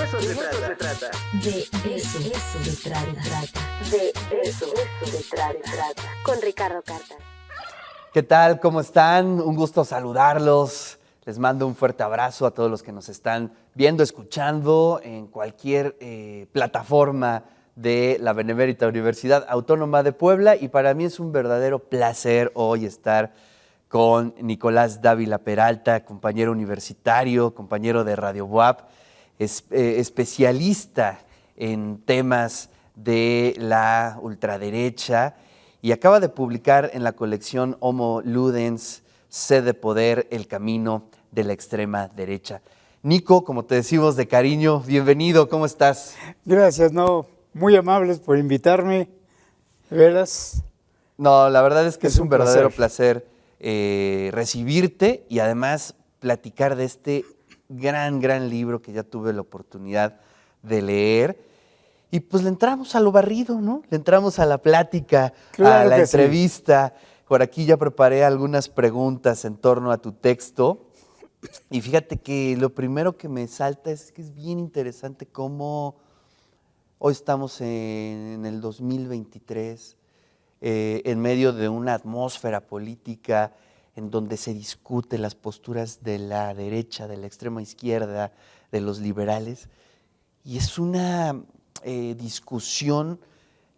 eso se trata. De eso se trata. De eso se trata. Con Ricardo Carta. ¿Qué tal? ¿Cómo están? Un gusto saludarlos. Les mando un fuerte abrazo a todos los que nos están viendo, escuchando en cualquier plataforma de la Benemérita Universidad Autónoma de Puebla. Y para mí es un verdadero placer hoy estar con Nicolás Dávila Peralta, compañero universitario, compañero de Radio BUAP, especialista en temas de la ultraderecha, y acaba de publicar en la colección Homo Ludens, Sed de Poder, el camino de la extrema derecha. Nico, como te decimos de cariño, bienvenido, ¿cómo estás? Gracias, muy amables por invitarme, ¿de veras? No, la verdad es que es un verdadero placer. Recibirte y además platicar de este gran libro que ya tuve la oportunidad de leer. Y pues le entramos a lo barrido, ¿no? Le entramos a la plática, claro, a la que entrevista. Sí. Por aquí ya preparé algunas preguntas en torno a tu texto. Y fíjate que lo primero que me salta es que es bien interesante cómo hoy estamos en el 2023, en medio de una atmósfera política en donde se discuten las posturas de la derecha, de la extrema izquierda, de los liberales. Y es una discusión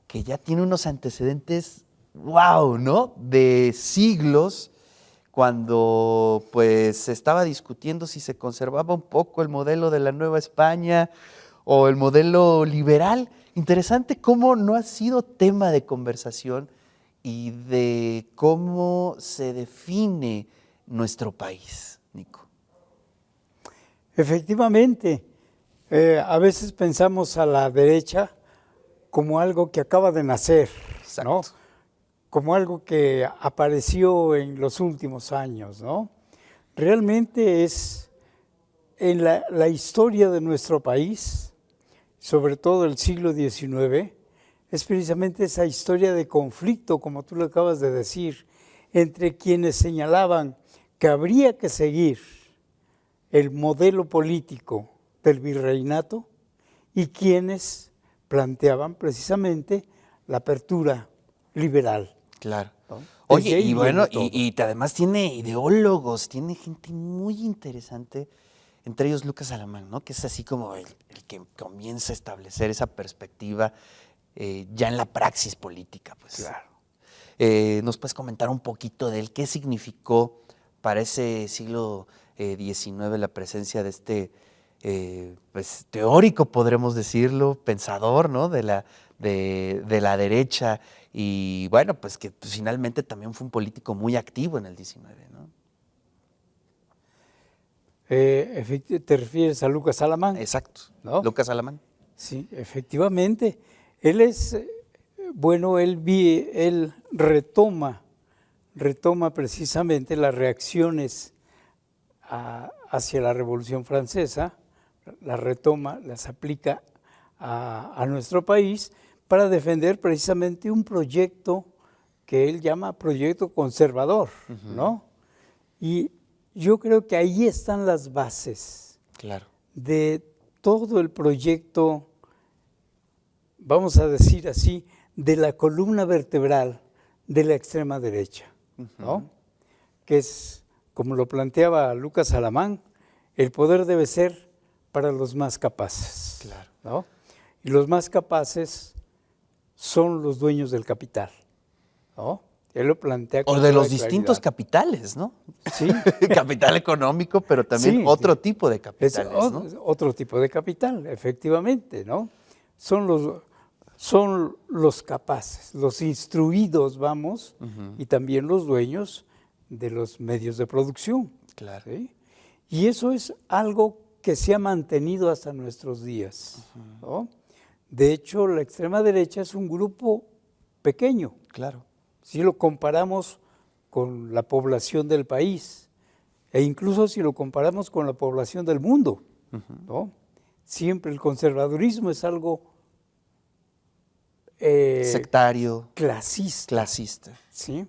que ya tiene unos antecedentes, wow, ¿no? De siglos, cuando pues se estaba discutiendo si se conservaba un poco el modelo de la Nueva España o el modelo liberal. Interesante cómo no ha sido tema de conversación y de cómo se define nuestro país, Nico. Efectivamente, a veces pensamos a la derecha como algo que acaba de nacer, Exacto. ¿no? Como algo que apareció en los últimos años, ¿no? Realmente es en la historia de nuestro país, sobre todo el siglo XIX, es precisamente esa historia de conflicto, como tú lo acabas de decir, entre quienes señalaban que habría que seguir el modelo político del virreinato y quienes planteaban precisamente la apertura liberal. Claro. ¿No? Oye, y bueno, y además tiene ideólogos, tiene gente muy interesante, entre ellos Lucas Alamán, ¿no? Que es así como el que comienza a establecer esa perspectiva ya en la praxis política, pues. Claro. ¿Nos puedes comentar un poquito de él? ¿Qué significó para ese siglo XIX la presencia de este pues, teórico, podremos decirlo, pensador, ¿no? de la derecha, y bueno, pues que pues, finalmente también fue un político muy activo en el XIX, ¿no? ¿Te refieres a Lucas Alamán? Exacto, ¿No? Lucas Alamán. Sí, efectivamente. Él es, bueno, él retoma precisamente las reacciones hacia la Revolución Francesa, las retoma, las aplica a nuestro país para defender precisamente un proyecto que él llama proyecto conservador, ¿no? Y yo creo que ahí están las bases Claro. de todo el proyecto, vamos a decir así, de la columna vertebral de la extrema derecha, ¿no? Que es, como lo planteaba Lucas Alamán, el poder debe ser para los más capaces, Claro. ¿no? Y los más capaces son los dueños del capital, ¿no? Él lo plantea con O de los claridad. distintos capitales, ¿no? Sí. Capital económico, pero también Sí, otro sí. tipo de capitales, ¿no? Otro tipo de capital, efectivamente, ¿no? Son los capaces, los instruidos, vamos, y también los dueños de los medios de producción. Claro. ¿Sí? Y eso es algo que se ha mantenido hasta nuestros días, ¿no? De hecho, la extrema derecha es un grupo pequeño. Claro. Si lo comparamos con la población del país, e incluso si lo comparamos con la población del mundo, ¿no? Siempre el conservadurismo es algo sectario, clasista. ¿Sí?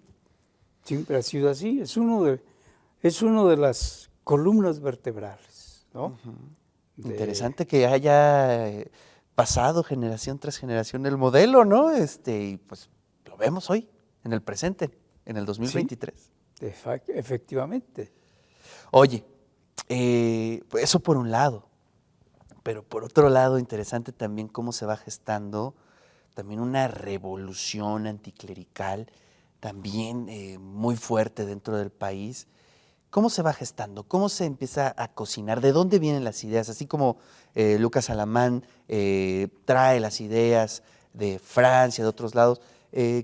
Siempre ha sido así. Es uno de las columnas vertebrales, ¿no? Interesante que haya pasado generación tras generación el modelo, ¿no? Y pues lo vemos hoy, en el presente, en el 2023. Efectivamente. Oye, pues eso por un lado, pero por otro lado, interesante también cómo se va gestando también una revolución anticlerical, también muy fuerte dentro del país. ¿Cómo se va gestando? ¿Cómo se empieza a cocinar? ¿De dónde vienen las ideas? Así como Lucas Alamán trae las ideas de Francia, de otros lados,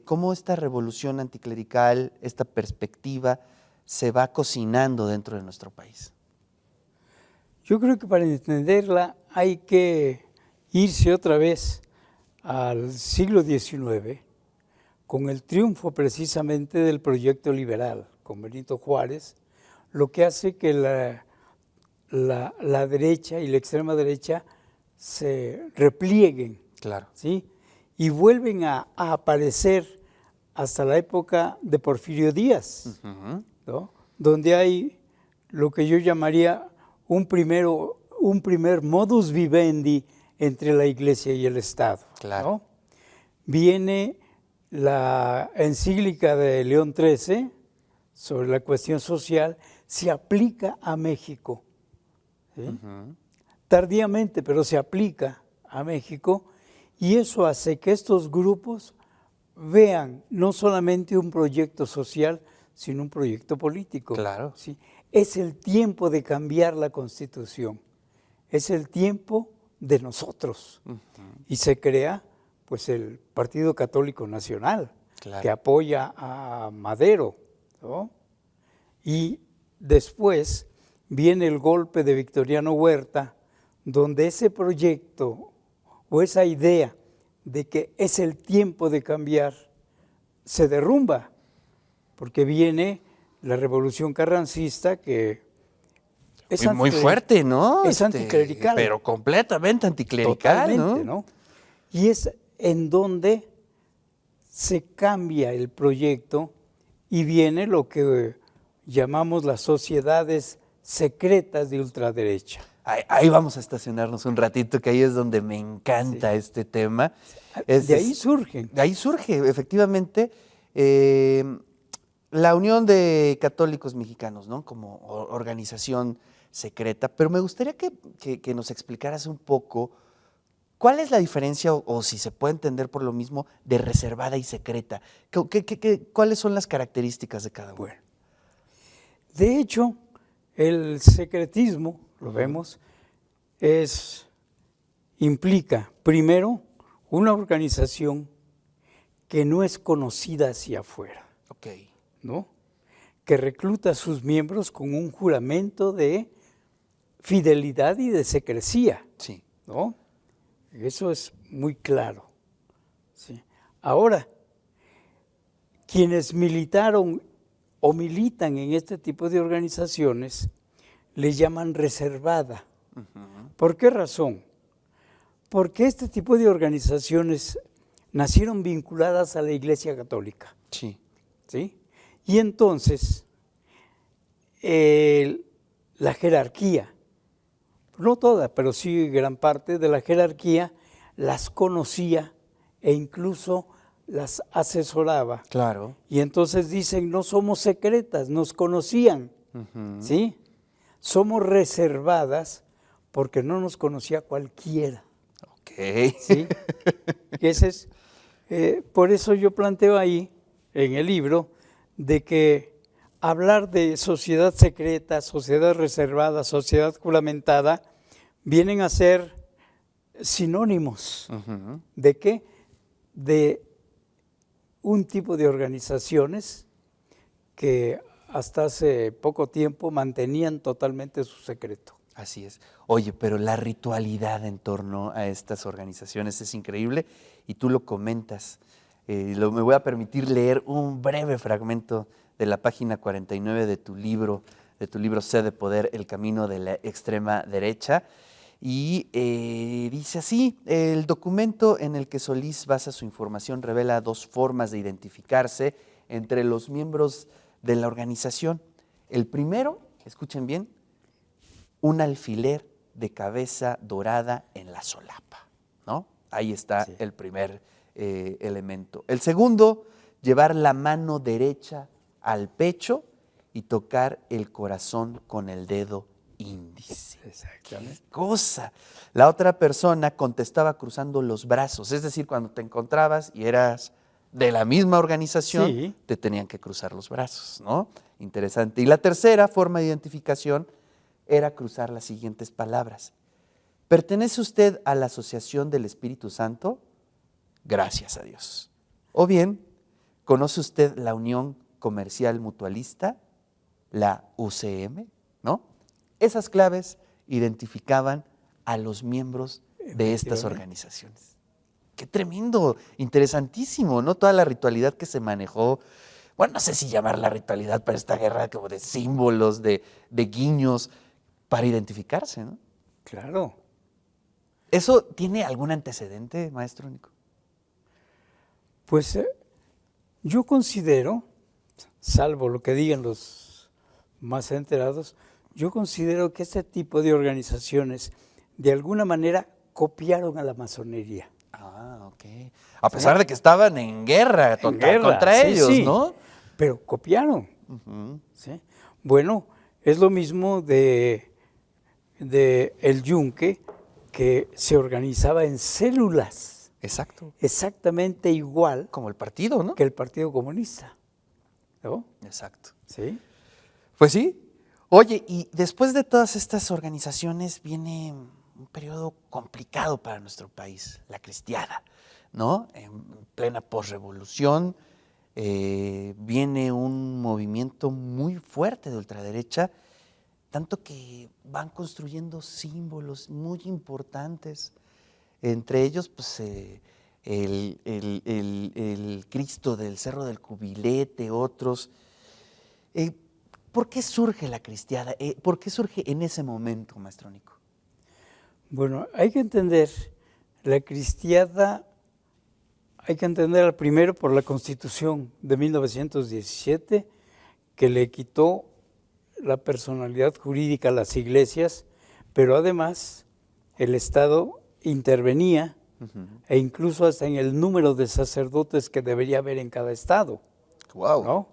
¿cómo esta revolución anticlerical, esta perspectiva, se va cocinando dentro de nuestro país? Yo creo que para entenderla hay que irse otra vez al siglo XIX, con el triunfo precisamente del proyecto liberal, con Benito Juárez, lo que hace que la derecha y la extrema derecha se replieguen, Claro. ¿sí? Y vuelven a aparecer hasta la época de Porfirio Díaz, ¿no? Donde hay lo que yo llamaría un primer modus vivendi entre la Iglesia y el Estado. Claro. ¿No? Viene la encíclica de León XIII sobre la cuestión social, se aplica a México. ¿Sí? Tardíamente, pero se aplica a México, y eso hace que estos grupos vean no solamente un proyecto social, sino un proyecto político. Claro. ¿Sí? Es el tiempo de cambiar la Constitución, es el tiempo de nosotros. Y se crea pues el Partido Católico Nacional, Claro. que apoya a Madero, ¿no? Y después viene el golpe de Victoriano Huerta, donde ese proyecto o esa idea de que es el tiempo de cambiar se derrumba, porque viene la Revolución Carrancista, que es muy fuerte, ¿no? Es anticlerical. Pero completamente anticlerical, Totalmente, ¿no? Y es en donde se cambia el proyecto y viene lo que llamamos las sociedades secretas de ultraderecha. Ahí vamos a estacionarnos un ratito, que ahí es donde me encanta este tema. De ahí surgen. De ahí surge, efectivamente, la Unión de Católicos Mexicanos, ¿no? Como organización secreta. Pero me gustaría que nos explicaras un poco cuál es la diferencia, o si se puede entender por lo mismo, de reservada y secreta. ¿Cuáles son las características de cada una? Bueno, de hecho, el secretismo, lo vemos, implica, primero, una organización que no es conocida hacia afuera, ¿no? Que recluta a sus miembros con un juramento de fidelidad y de secrecía, Sí. ¿no? Eso es muy claro. ¿Sí? Ahora, quienes militaron o militan en este tipo de organizaciones le llaman reservada. ¿Por qué razón? Porque este tipo de organizaciones nacieron vinculadas a la Iglesia Católica. Sí. ¿Sí? Y entonces, la jerarquía, no toda, pero sí gran parte de la jerarquía, las conocía e incluso las asesoraba. Claro. Y entonces dicen, no somos secretas, nos conocían, ¿sí? Somos reservadas porque no nos conocía cualquiera. ¿Sí? Por eso yo planteo ahí, en el libro, de que hablar de sociedad secreta, sociedad reservada, sociedad juramentada, vienen a ser sinónimos. ¿De qué? De un tipo de organizaciones que hasta hace poco tiempo mantenían totalmente su secreto. Así es. Oye, pero la ritualidad en torno a estas organizaciones es increíble y tú lo comentas. Me voy a permitir leer un breve fragmento de la página 49 de tu libro Sed de Poder, el camino de la extrema derecha. Y dice así: el documento en el que Solís basa su información revela dos formas de identificarse entre los miembros de la organización. El primero, escuchen bien, un alfiler de cabeza dorada en la solapa, ¿no? Ahí está Sí. el primer elemento. El segundo, llevar la mano derecha al pecho y tocar el corazón con el dedo índice. Exactamente. ¡Qué cosa! La otra persona contestaba cruzando los brazos, es decir, cuando te encontrabas y eras de la misma organización, Sí. te tenían que cruzar los brazos, ¿no? Interesante. Y la tercera forma de identificación era cruzar las siguientes palabras. ¿Pertenece usted a la Asociación del Espíritu Santo? Gracias a Dios. O bien, ¿conoce usted la Unión Comercial Mutualista? La UCM, ¿no? Esas claves identificaban a los miembros de estas Efectivamente. organizaciones. Qué tremendo, interesantísimo, ¿no? Toda la ritualidad que se manejó. Bueno, no sé si llamarla ritualidad para esta guerra, como de símbolos, de guiños, para identificarse, ¿no? Claro. ¿Eso tiene algún antecedente, maestro Nico? Pues yo considero, salvo lo que digan los más enterados, yo considero que este tipo de organizaciones de alguna manera copiaron a la masonería. Ah, ok. A pesar de que estaban en guerra, En guerra, contra sí, ellos, sí, ¿no? pero copiaron. Ujú. ¿Sí? Bueno, es lo mismo de el yunque, que se organizaba en células, Exacto. exactamente igual Como el partido, ¿no? que el Partido Comunista. ¿No? Exacto. ¿Sí? Pues sí. Oye, y después de todas estas organizaciones viene un periodo complicado para nuestro país, la cristiada, ¿no? En plena posrevolución viene un movimiento muy fuerte de ultraderecha, tanto que van construyendo símbolos muy importantes, entre ellos pues el Cristo del Cerro del Cubilete, otros. ¿Por qué surge la cristiada? ¿Por qué surge en ese momento, maestro Nico? Bueno, hay que entender la cristiada, hay que entenderla primero por la Constitución de 1917, que le quitó la personalidad jurídica a las iglesias, pero además el Estado intervenía e incluso hasta en el número de sacerdotes que debería haber en cada estado. Wow. ¿No?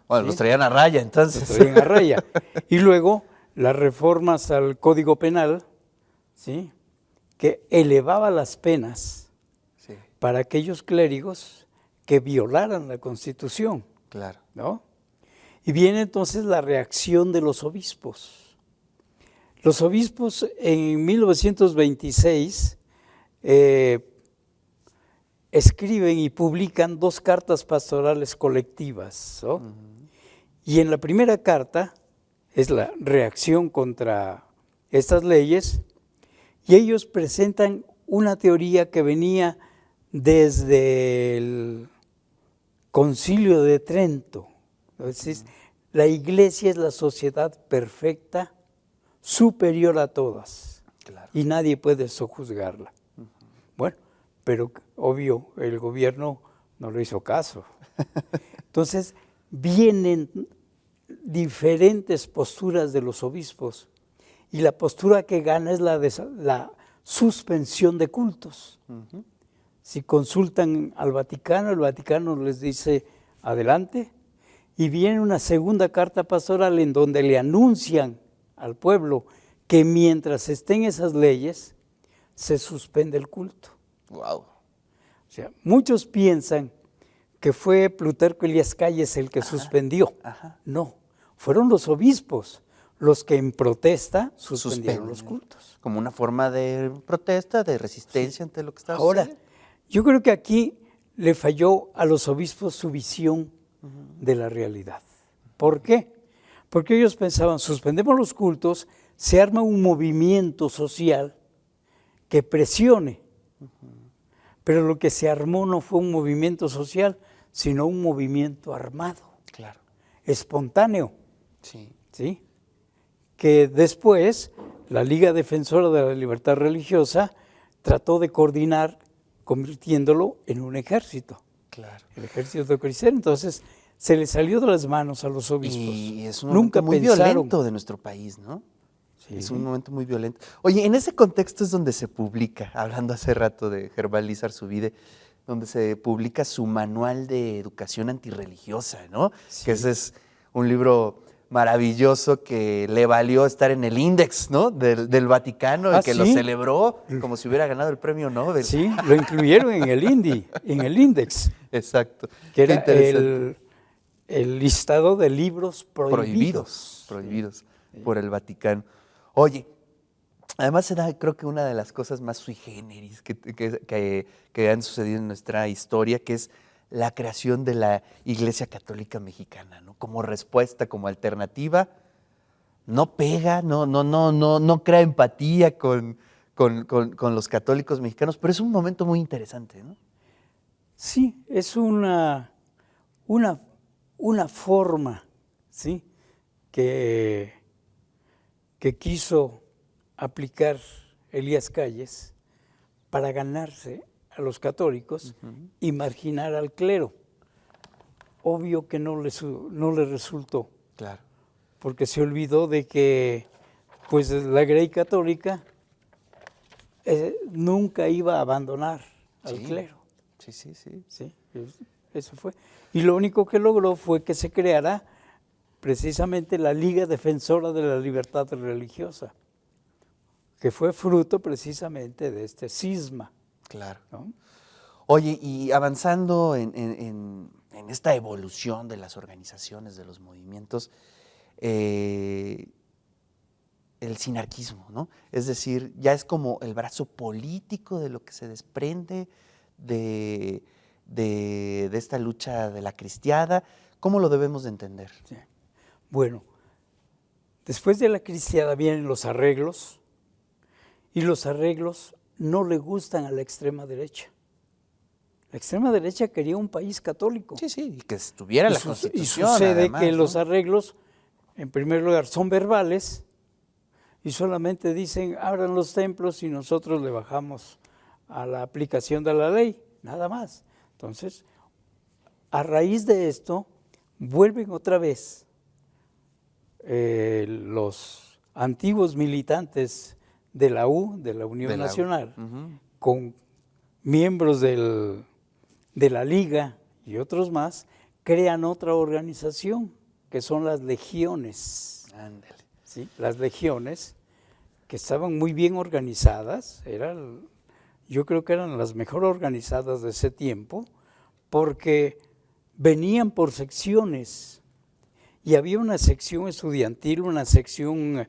Bueno, Sí. los traían a raya entonces. Los traían a raya. Y luego las reformas al Código Penal, ¿sí?, que elevaba las penas Sí, para aquellos clérigos que violaran la Constitución, claro. ¿no? Y viene entonces la reacción de los obispos. Los obispos en 1926 escriben y publican 2 cartas pastorales colectivas, ¿no? Y en la primera carta es la reacción contra estas leyes, y ellos presentan una teoría que venía desde el Concilio de Trento. Entonces, la iglesia es la sociedad perfecta, superior a todas, Claro. y nadie puede sojuzgarla. Bueno, pero obvio, el gobierno no le hizo caso. Entonces, vienen diferentes posturas de los obispos, y la postura que gana es la de la suspensión de cultos. Si consultan al Vaticano, el Vaticano les dice adelante, y viene una segunda carta pastoral en donde le anuncian al pueblo que mientras estén esas leyes, se suspende el culto. Wow. O sea, muchos piensan que fue Plutarco Elías Calles el que suspendió. Ajá. No, fueron los obispos los que en protesta Suspenden. suspendieron los cultos. Como una forma de protesta, de resistencia ante lo que está Ahora, sucediendo. yo creo que aquí le falló a los obispos su visión de la realidad. ¿Por qué? Porque ellos pensaban, suspendemos los cultos, se arma un movimiento social que presione. Pero lo que se armó no fue un movimiento social, sino un movimiento armado, Claro. espontáneo, Sí. ¿sí? Que después la Liga Defensora de la Libertad Religiosa trató de coordinar, convirtiéndolo en un ejército, Claro. el ejército cristiano. Entonces se le salió de las manos a los obispos. Y es un Nunca momento muy pensaron, violento de nuestro país, ¿no? Sí. Es un momento muy violento. Oye, en ese contexto es donde se publica, hablando hace rato de Gerbal Izarzubide, donde se publica su manual de educación antirreligiosa, ¿no? Sí. Que ese es un libro maravilloso que le valió estar en el Índex, ¿no? Del Vaticano, y que lo ¿sí? celebró como si hubiera ganado el premio Nobel. Sí, lo incluyeron en el en el Index, Exacto. que Qué era interesante. el listado de libros prohibidos. Prohibidos por el Vaticano. Oye, además era, creo que una de las cosas más sui generis que han sucedido en nuestra historia, que es la creación de la Iglesia Católica Mexicana, ¿no? Como respuesta, como alternativa, no pega, no crea empatía con los católicos mexicanos, pero es un momento muy interesante, ¿no? Sí, es una forma, ¿sí? que quiso aplicar Elías Calles para ganarse a los católicos y marginar al clero. Obvio que no le resultó, Claro. porque se olvidó de que pues la Grey Católica nunca iba a abandonar al Sí. clero. Sí. Sí, eso fue. Y lo único que logró fue que se creara precisamente la Liga Defensora de la Libertad Religiosa, que fue fruto precisamente de este cisma, Claro. ¿no? Oye, y avanzando en esta evolución de las organizaciones, de los movimientos, el sinarquismo, ¿no? Es decir, ya es como el brazo político de lo que se desprende de esta lucha de la cristiada. ¿Cómo lo debemos de entender? Sí. Bueno, después de la cristiada vienen los arreglos, y los arreglos no le gustan a la extrema derecha. La extrema derecha quería un país católico. Sí, y que estuviera la Y Constitución. sucede además, que ¿no? los arreglos, en primer lugar, son verbales y solamente dicen abran los templos y nosotros le bajamos a la aplicación de la ley, nada más. Entonces, a raíz de esto, vuelven otra vez los antiguos militantes de la de la Unión De la U. Nacional, Ujú. con miembros de la Liga y otros más, crean otra organización, que son las legiones. Ándale. ¿Sí? Las legiones, que estaban muy bien organizadas, yo creo que eran las mejor organizadas de ese tiempo, porque venían por secciones, y había una sección estudiantil, una sección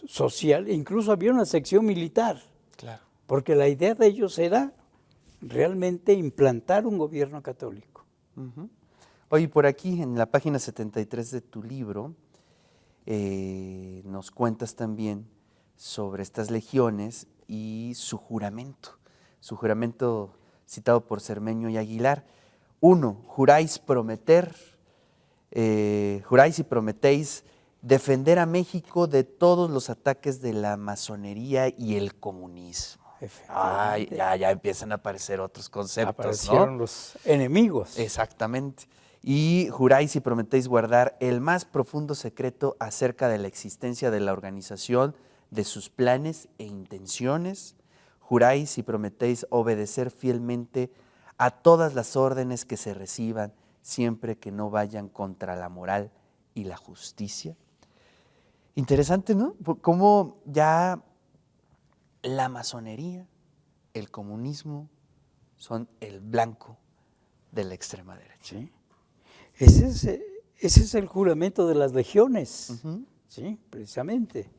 social, e incluso había una sección militar, Claro. porque la idea de ellos era realmente implantar un gobierno católico. Ujú. Oye, por aquí en la página 73 de tu libro nos cuentas también sobre estas legiones y su juramento citado por Cermeño y Aguilar. 1. Juráis y prometéis defender a México de todos los ataques de la masonería y el comunismo. Ay, ya empiezan a aparecer otros conceptos, Aparecieron ¿no? los enemigos. Exactamente. Y juráis y prometéis guardar el más profundo secreto acerca de la existencia de la organización, de sus planes e intenciones. Juráis y prometéis obedecer fielmente a todas las órdenes que se reciban, siempre que no vayan contra la moral y la justicia. Interesante, ¿no? Cómo ya la masonería, el comunismo, son el blanco de la extrema derecha. ¿Sí? Ese es el juramento de las legiones, Ujú. ¿sí? Precisamente.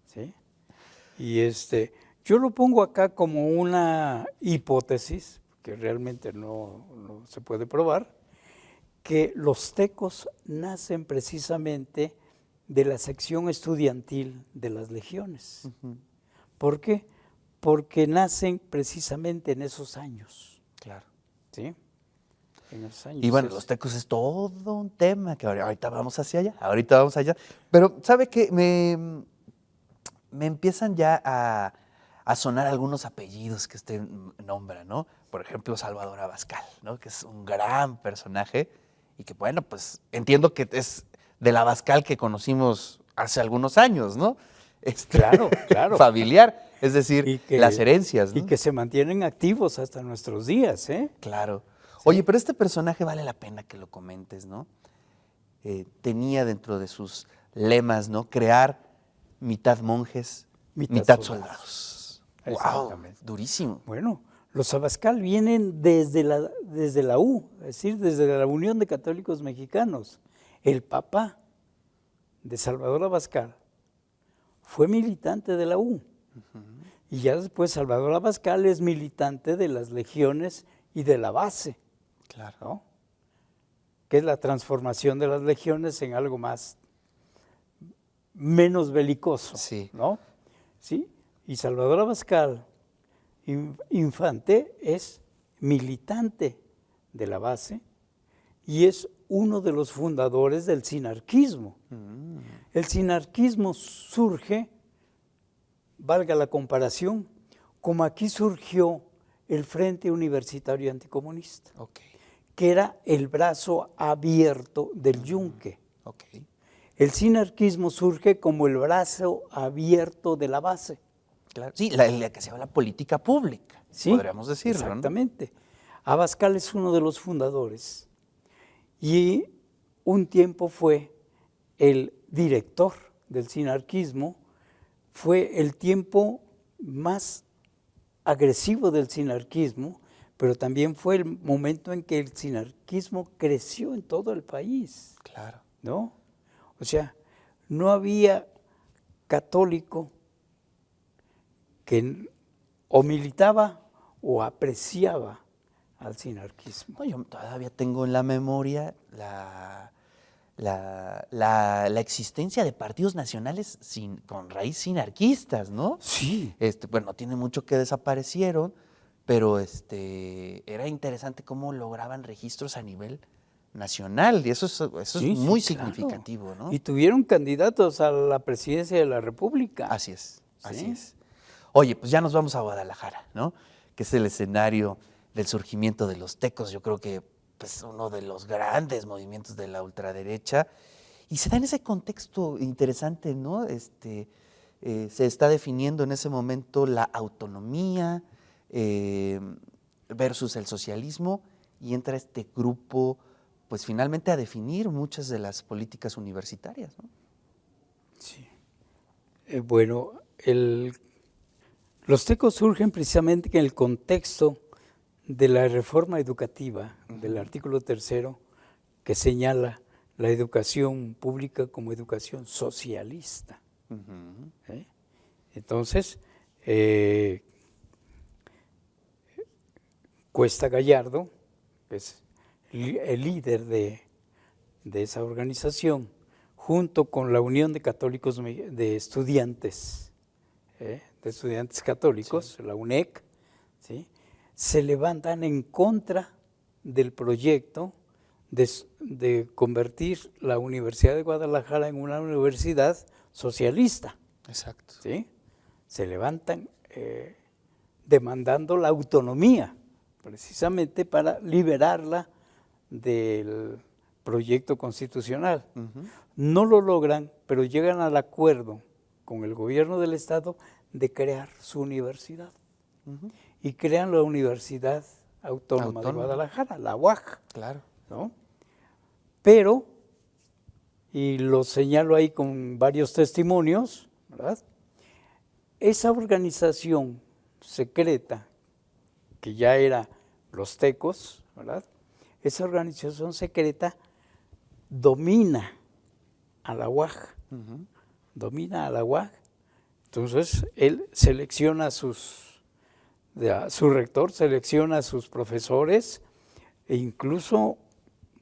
¿Sí? Y yo lo pongo acá como una hipótesis, que realmente no se puede probar, que los tecos nacen precisamente de la sección estudiantil de las legiones. Ujú. ¿Por qué? Porque nacen precisamente en esos años. Claro. ¿Sí? En esos años. Y bueno, los tecos es todo un tema que ahorita vamos hacia allá, ahorita vamos allá. Pero, ¿sabe qué? Me empiezan ya a sonar algunos apellidos que usted nombra, ¿no? Por ejemplo, Salvador Abascal, ¿no? Que es un gran personaje y que, bueno, pues entiendo que es del Abascal que conocimos hace algunos años, ¿no? Claro, claro. Familiar, es decir, Y que- las herencias, ¿no? Y que se mantienen activos hasta nuestros días, ¿eh? Claro. Oye, pero este personaje vale la pena que lo comentes, ¿no? Tenía dentro de sus lemas, ¿no? Crear mitad monjes, mitad soldados. ¡Wow! Exactamente. Durísimo. Bueno, los Abascal vienen desde la U, es decir, desde la Unión de Católicos Mexicanos. El papá de Salvador Abascal fue militante de la U. Y ya después Salvador Abascal es militante de las legiones y de la base, Claro. ¿no? Que es la transformación de las legiones en algo menos belicoso, Sí. ¿no? ¿Sí? Y Salvador Abascal Infante es militante de la base y es uno de los fundadores del sinarquismo. El sinarquismo surge, valga la comparación, como aquí surgió el Frente Universitario Anticomunista, Ok, que era el brazo abierto del Yunque. ok. El sinarquismo surge como el brazo abierto de la base. Claro. Sí, la que se llama la política pública, ¿Sí? podríamos decirlo, ¿no? Exactamente. Abascal es uno de los fundadores y un tiempo fue el director del sinarquismo, fue el tiempo más agresivo del sinarquismo, pero también fue el momento en que el sinarquismo creció en todo el país, Claro. ¿no? O sea, no había católico que o militaba o apreciaba al sinarquismo. No, yo todavía tengo en la memoria la existencia de partidos nacionales con raíz sinarquistas, ¿no? Sí. Bueno, no tiene mucho que desaparecieron, pero era interesante cómo lograban registros a nivel nacional, y eso es Sí, muy sí, claro. significativo, ¿no? Y tuvieron candidatos a la presidencia de la República. Así es, así Sí. es. Oye, pues ya nos vamos a Guadalajara, ¿no? Que es el escenario del surgimiento de los tecos, yo creo que pues uno de los grandes movimientos de la ultraderecha, y se da en ese contexto interesante, ¿no? Se está definiendo en ese momento la autonomía versus el socialismo, y entra este grupo, pues finalmente a definir muchas de las políticas universitarias, ¿no? Sí. Bueno, los tecos surgen precisamente en el contexto de la reforma educativa del artículo 3 que señala la educación pública como educación socialista. ¿Eh? Entonces, Cuesta Gallardo, que es el líder de esa organización, junto con la Unión de Católicos de Estudiantes, católicos, la UNEC, ¿sí?, se levantan en contra del proyecto de convertir la Universidad de Guadalajara en una universidad socialista. Exacto. ¿Sí? Se levantan demandando la autonomía, precisamente para liberarla del proyecto constitucional. No lo logran, pero llegan al acuerdo con el gobierno del estado de crear su universidad. Y crean la Universidad Autónoma de Guadalajara, la UAG. Claro. ¿No? Pero, y lo señalo ahí con varios testimonios, ¿verdad?, esa organización secreta, que ya era los tecos, ¿verdad?, esa organización secreta domina a la UAG, domina a la UAG. Entonces, él selecciona a su rector, selecciona a sus profesores e incluso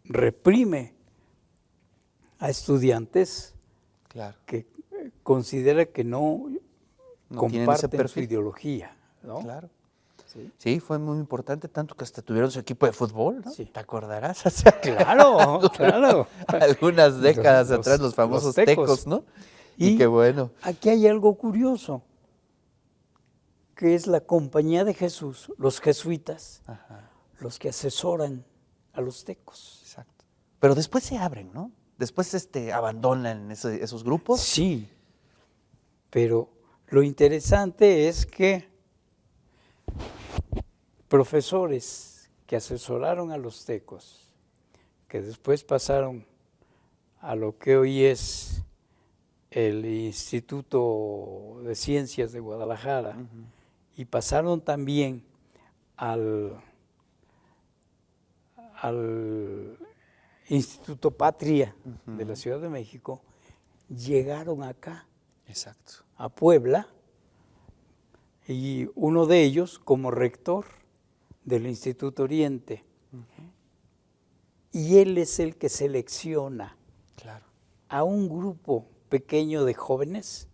reprime a estudiantes Claro. que considera que no tienen ese comparten su perfil. ideología, ¿no? Claro. Sí. Sí, fue muy importante, tanto que hasta tuvieron su equipo de fútbol, ¿no? Sí. ¿Te acordarás? O sea, Claro, claro. algunas décadas Los- atrás, los famosos los tecos. tecos, ¿no? Y qué bueno. Aquí hay algo curioso, que es la Compañía de Jesús, los jesuitas, Ajá, los que asesoran a los tecos. exacto. Pero después se abren, ¿no? Después abandonan esos grupos. Sí, pero lo interesante es que profesores que asesoraron a los tecos, que después pasaron a lo que hoy es el Instituto de Ciencias de Guadalajara, y pasaron también al Instituto Patria de la Ciudad de México, llegaron acá, Exacto. a Puebla, y uno de ellos como rector del Instituto Oriente. Y él es el que selecciona Claro. a un grupo pequeño de jóvenes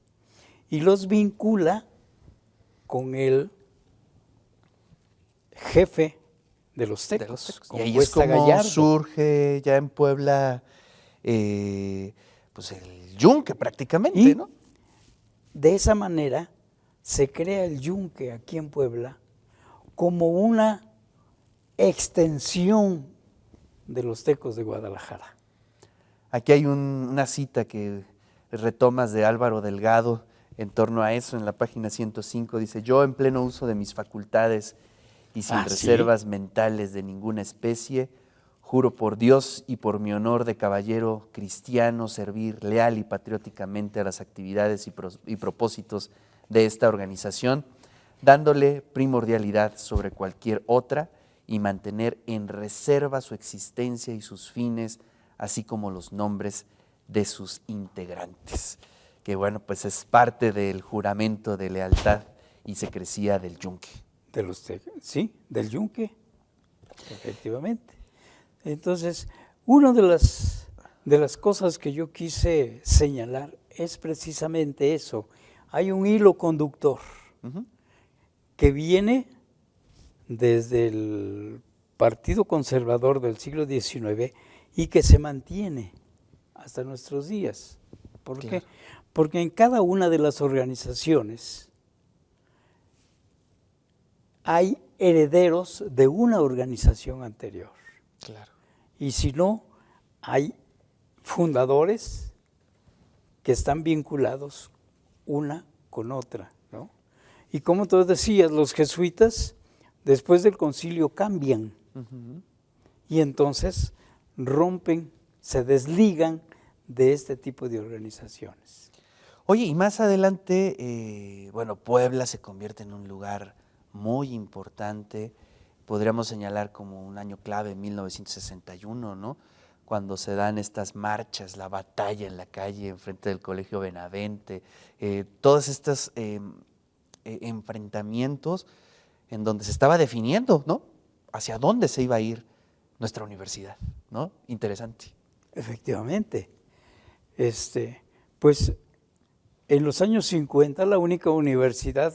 y los vincula con el jefe de los tecos, Y con ahí es Cuesta como Gallardo. surge ya en Puebla, pues el yunque prácticamente, Y ¿no? de esa manera se crea el yunque aquí en Puebla como una extensión de los tecos de Guadalajara. Aquí hay una cita que retomas de Álvaro Delgado en torno a eso, en la página 105, dice: yo en pleno uso de mis facultades y sin ¿Ah, sí? reservas mentales de ninguna especie, juro por Dios y por mi honor de caballero cristiano servir leal y patrióticamente a las actividades y propósitos de esta organización, dándole primordialidad sobre cualquier otra y mantener en reserva su existencia y sus fines, así como los nombres de sus integrantes. Que bueno, pues es parte del juramento de lealtad y secrecía del yunque. De los tecos, sí, del yunque, efectivamente. Entonces, una de las cosas que yo quise señalar es precisamente eso. Hay un hilo conductor que viene desde el Partido Conservador del siglo XIX y que se mantiene hasta nuestros días. ¿Por qué? Porque en cada una de las organizaciones hay herederos de una organización anterior. Claro. Y si no, hay fundadores que están vinculados una con otra, ¿no? Y como tú decías, los jesuitas después del concilio cambian y entonces rompen, se desligan de este tipo de organizaciones. Oye, y más adelante, bueno, Puebla se convierte en un lugar muy importante, podríamos señalar como un año clave, 1961, ¿no? Cuando se dan estas marchas, la batalla en la calle, enfrente del Colegio Benavente, todos estos enfrentamientos en donde se estaba definiendo, ¿no? Hacia dónde se iba a ir nuestra universidad, ¿no? Interesante. Efectivamente. Pues en los años 50 la única universidad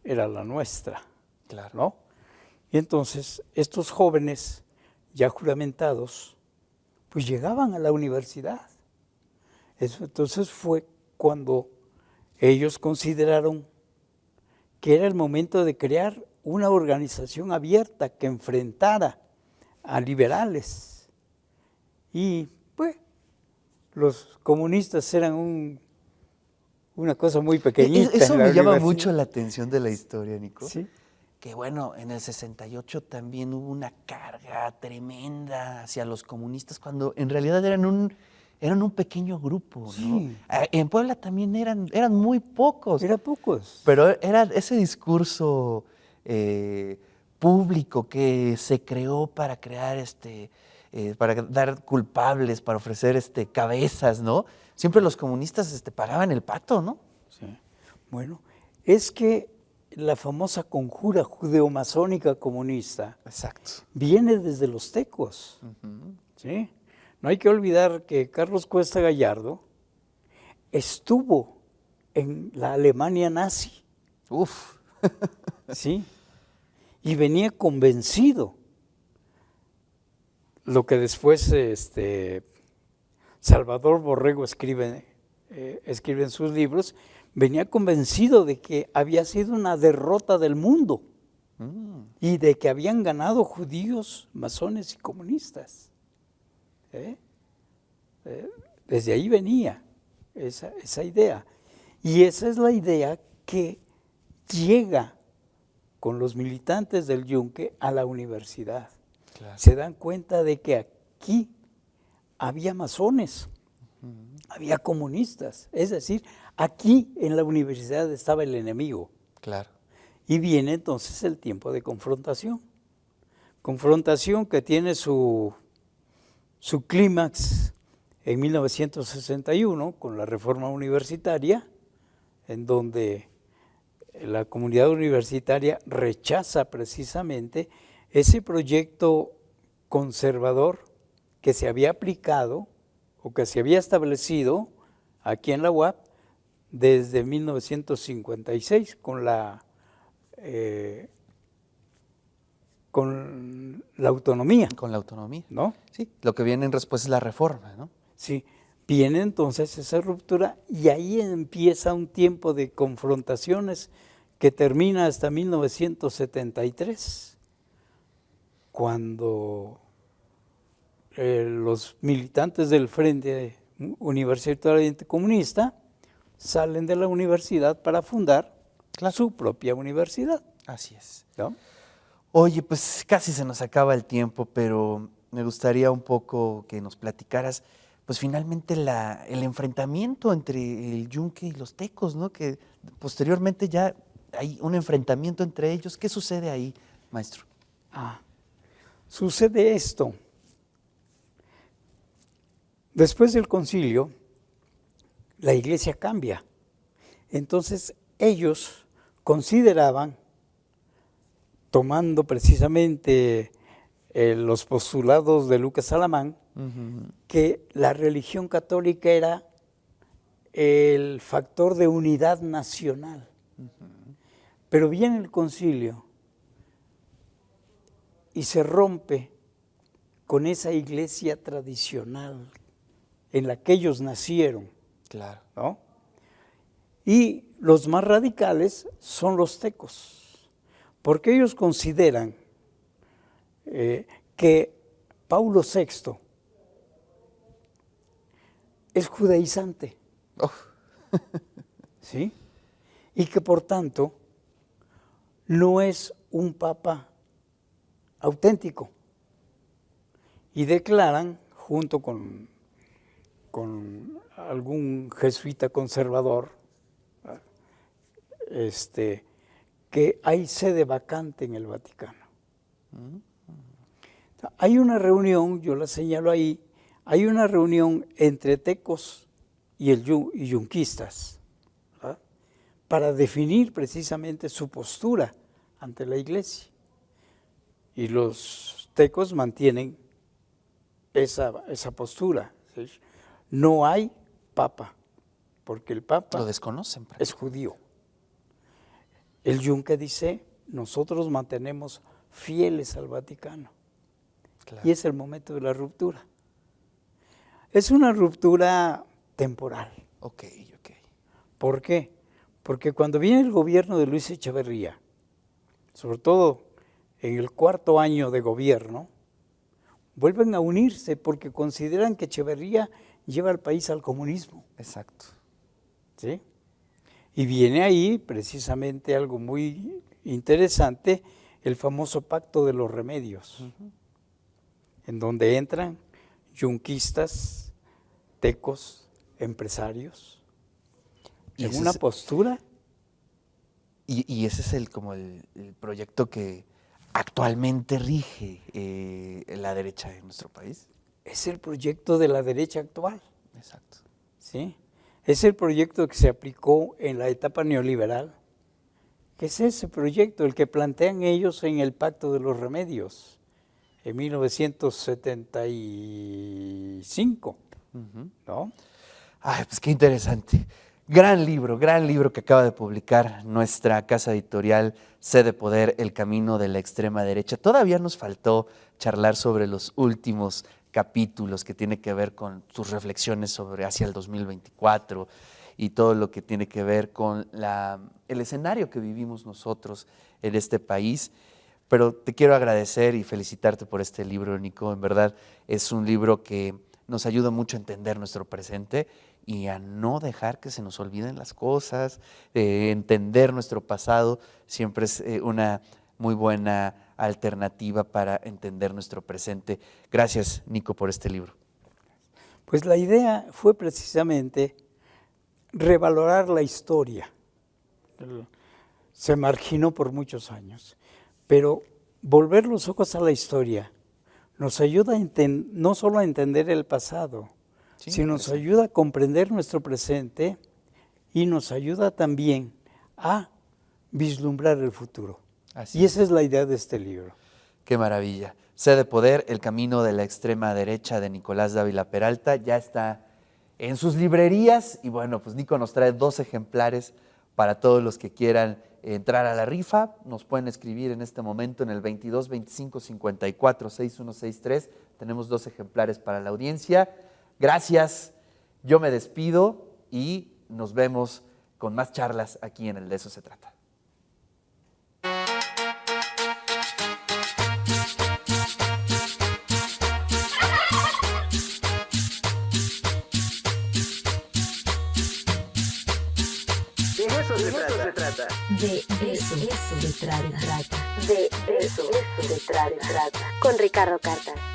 era la nuestra, Claro. ¿no? Y entonces estos jóvenes ya juramentados, pues llegaban a la universidad. Entonces fue cuando ellos consideraron que era el momento de crear una organización abierta que enfrentara a liberales. Y pues los comunistas eran una cosa muy pequeñita. Eso en la me llama universidad. mucho la atención de la historia, Nico. Sí. Que bueno, en el 68 también hubo una carga tremenda hacia los comunistas cuando en realidad eran un pequeño grupo, ¿no? Sí. En Puebla también eran muy pocos. Eran pocos. Pero era ese discurso público que se creó para crear para dar culpables, para ofrecer cabezas, ¿no? Siempre los comunistas pagaban el pato, ¿no? Sí. Bueno, es que la famosa conjura judeomasónica comunista Exacto. viene desde los tecos. ¿Sí? No hay que olvidar que Carlos Cuesta Gallardo estuvo en la Alemania nazi. Uf. ¿Sí? Y venía convencido. Lo que después Salvador Borrego escribe en sus libros, venía convencido de que había sido una derrota del mundo y de que habían ganado judíos, masones y comunistas. Desde ahí venía esa idea. Y esa es la idea que llega con los militantes del Yunque a la universidad. Claro. Se dan cuenta de que aquí había masones, había comunistas, es decir, aquí en la universidad estaba el enemigo. Claro. Y viene entonces el tiempo de confrontación. Confrontación que tiene su clímax en 1961 con la reforma universitaria, en donde la comunidad universitaria rechaza precisamente ese proyecto conservador que se había aplicado o que se había establecido aquí en la UAP desde 1956 con la autonomía. Con la autonomía. ¿No? Sí, lo que viene en respuesta es la reforma, ¿no? Sí, viene entonces esa ruptura y ahí empieza un tiempo de confrontaciones que termina hasta 1973, cuando los militantes del Frente Universitario Comunista salen de la universidad para fundar su propia universidad. Así es. ¿No? Oye, pues casi se nos acaba el tiempo, pero me gustaría un poco que nos platicaras, pues finalmente el enfrentamiento entre el Yunque y los tecos, ¿no? Que posteriormente ya hay un enfrentamiento entre ellos. ¿Qué sucede ahí, maestro? Sucede esto. Después del concilio, la iglesia cambia. Entonces ellos consideraban, tomando precisamente los postulados de Lucas Alamán, que la religión católica era el factor de unidad nacional. Pero viene el concilio y se rompe con esa iglesia tradicional en la que ellos nacieron. Claro. ¿No? Y los más radicales son los tecos, porque ellos consideran que Paulo VI es judaizante. ¿Sí? Y que por tanto no es un papa auténtico. Y declaran, junto con algún jesuita conservador, que hay sede vacante en el Vaticano. Hay una reunión, yo la señalo ahí, hay una reunión entre tecos y yunquistas, ¿verdad? Para definir precisamente su postura ante la iglesia. Y los tecos mantienen esa postura. ¿Sí? No hay papa, porque el papa Lo desconocen. es judío. El Yunque dice, nosotros mantenemos fieles al Vaticano. Claro. Y es el momento de la ruptura. Es una ruptura temporal. Ok. ¿Por qué? Porque cuando viene el gobierno de Luis Echeverría, sobre todo en el 4º año de gobierno, vuelven a unirse porque consideran que Echeverría lleva al país al comunismo. Exacto. ¿Sí? Y viene ahí precisamente algo muy interesante, el famoso Pacto de los Remedios, en donde entran yunquistas, tecos, empresarios, en una postura. Y ese es el proyecto que actualmente rige la derecha en nuestro país. Es el proyecto de la derecha actual. Exacto. ¿Sí? Es el proyecto que se aplicó en la etapa neoliberal, que es ese proyecto, el que plantean ellos en el Pacto de los Remedios, en 1975, ¿no? Ay, pues qué interesante. Gran libro que acaba de publicar nuestra casa editorial C de Poder, El Camino de la Extrema Derecha. Todavía nos faltó charlar sobre los últimos capítulos que tiene que ver con sus reflexiones sobre hacia el 2024 y todo lo que tiene que ver con el escenario que vivimos nosotros en este país. Pero te quiero agradecer y felicitarte por este libro, Nico. En verdad es un libro que nos ayuda mucho a entender nuestro presente y a no dejar que se nos olviden las cosas. Entender nuestro pasado siempre es una muy buena alternativa para entender nuestro presente. Gracias, Nico, por este libro. Pues la idea fue precisamente revalorar la historia. Se marginó por muchos años, pero volver los ojos a la historia nos ayuda no solo a entender el pasado, Sí, sino nos ayuda a comprender nuestro presente y nos ayuda también a vislumbrar el futuro. Así Y esa es la idea de este libro. Qué maravilla. Sed de Poder, El camino de la extrema derecha de Nicolás Dávila Peralta, ya está en sus librerías y bueno, pues Nico nos trae 2 ejemplares para todos los que quieran entrar a la rifa. Nos pueden escribir en este momento en el 22 25 54 6163. Tenemos 2 ejemplares para la audiencia. Gracias, yo me despido y nos vemos con más charlas aquí en el De Eso Se Trata. De eso se trata. De eso se trata. De eso se trata. Con Ricardo Carta.